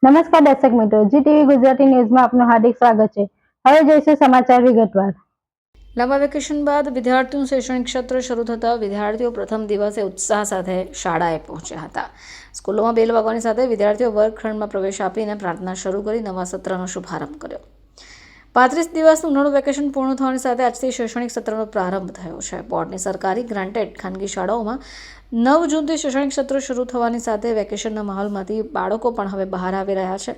નમસ્કાર દર્શક મિત્રો, જીટીવી ગુજરાતી ન્યૂઝમાં આપનું હાર્દિક સ્વાગત છે। હવે જોઈશું સમાચાર વિગતવાર। લાંબા વેકેશન બાદ વિદ્યાર્થીઓનું શૈક્ષણિક સત્ર શરૂ થતાં વિદ્યાર્થીઓ પ્રથમ દિવસે ઉત્સાહ સાથે શાળાએ પહોંચ્યા હતા। સ્કૂલોમાં બેલ વાગવાની સાથે વિદ્યાર્થીઓ વર્ગખંડમાં પ્રવેશ આપીને પ્રાર્થના શરૂ કરી નવા સત્રનો શુભારંભ કર્યો। 35 દિવસનું ઉનાળુ વેકેશન પૂર્ણ થવાની સાથે આજથી શૈક્ષણિક સત્રનો પ્રારંભ થયો છે। બોર્ડની સરકારી ગ્રાન્ટેડ ખાનગી શાળાઓમાં 9 જૂનથી શૈક્ષણિક સત્ર શરૂ થવાની સાથે વેકેશનના માહોલમાંથી બાળકો પણ હવે બહાર આવી રહ્યા છે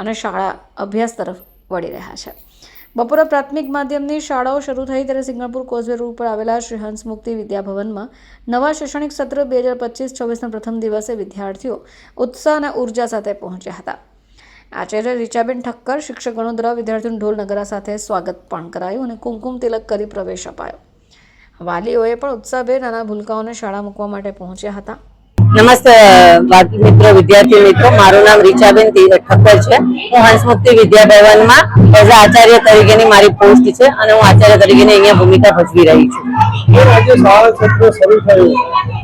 અને શાળા અભ્યાસ તરફ વળી રહ્યા છે। બપોરે પ્રાથમિક માધ્યમની શાળાઓ શરૂ થઈ ત્યારે સિંગાપુર કોઝવે રોડ પર આવેલા શ્રી હંસ મુક્તિ વિદ્યાભવનમાં નવા શૈક્ષણિક સત્ર 2025-26ના પ્રથમ દિવસે વિદ્યાર્થીઓ ઉત્સાહ અને ઉર્જા સાથે પહોંચ્યા હતા। આચાર્ય રીચાબેન ઠક્કર શિક્ષકગણો દ્વારા વિદ્યાર્થીઓનું ઢોલ નગારા સાથે સ્વાગત પણ કરાયું અને કુમકુમ તિલક કરી પ્રવેશ અપાયો। વાલીઓએ પણ ઉત્સાહભેર નાના ભૂલકાઓને શાળા મૂકવા માટે પહોંચ્યા હતા। નમસ્તે વાલી મિત્રો, વિદ્યાર્થી મિત્રો, મારું નામ રીચાબેન ઠક્કર છે। હું હંસમુક્તિ વિદ્યાભવનમાં એઝ આચાર્ય તરીકેની મારી પોસ્ટ છે અને હું આચાર્ય તરીકેની અહીંયા ભૂમિકા ભજવી રહી છું। આજે શાળા સત્ર શરૂ થયું,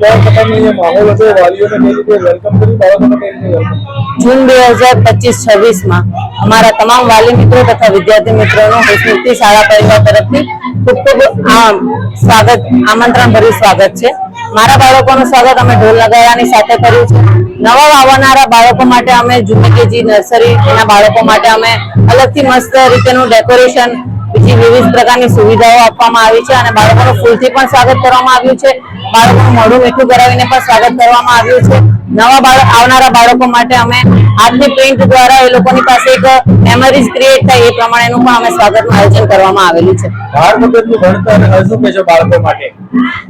કયા પ્રકારનો માહોલ હતો? વાલીઓને કઈ રીતે વેલકમ કર્યું, બાળકોને કઈ રીતે વેલકમ? જૂન 2025-26માં અમારા તમામ વાલી મિત્રો તથા વિદ્યાર્થી મિત્રોનું હંસમુક્તિ શાળા પરિવાર તરફથી ખૂબ સ્વાગત, આમંત્રણ ભર્યું સ્વાગત છે। મારા બાળકોનું સ્વાગત અમે ઢોલ નગારાની સાથે કર્યું છે। નવા આવનારા બાળકો માટે અમે જુનિયર કેજી નર્સરી એના બાળકો માટે અમે અલગથી મસ્ત રીતેનું ડેકોરેશન, બીજી વિવિધ પ્રકારની સુવિધાઓ આપવામાં આવી છે અને બાળકોનું ફૂલથી પણ સ્વાગત કરવામાં આવ્યું છે। બાળકોનું મોઢું મીઠું કરાવીને પણ સ્વાગત કરવામાં આવ્યું છે। નવા આવનારા બાળકો માટે અમે હાથની પ્રિન્ટ દ્વારા એ લોકોની પાસે એક મેમરીઝ ક્રિએટ થાય એ પ્રમાણેનું પણ અમે સ્વાગતનું આયોજન કરવામાં આવેલું છે। બાર વગરનું ભણતર શું કહેશો બાળકો માટે?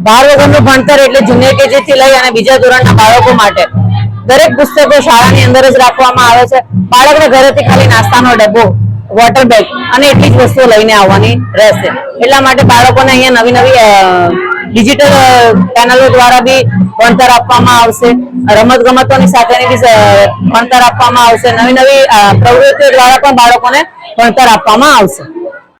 બાર વગરનું ભણતર એટલે જુનિયર કેજી થી લઈ અને બીજા ધોરણના બાળકો માટે દરેક પુસ્તકો શાળાની અંદર જ રાખવામાં આવે છે। બાળકને ઘરેથી ખાલી નાસ્તાનો ડબ્બો, વોટર બેગ અને એટલી જ વસ્તુઓ લઈને આવવાની રહેશે। એટલા માટે બાળકોને અહીંયા નવી નવી ડિજિટલ પેનલો દ્વારા બી ભણતર આપવામાં આવશે। રમત ગમતોની સાથેની બી ભણતર આપવામાં આવશે। નવી નવી પ્રવૃત્તિઓ દ્વારા પણ બાળકોને ભણતર આપવામાં આવશે।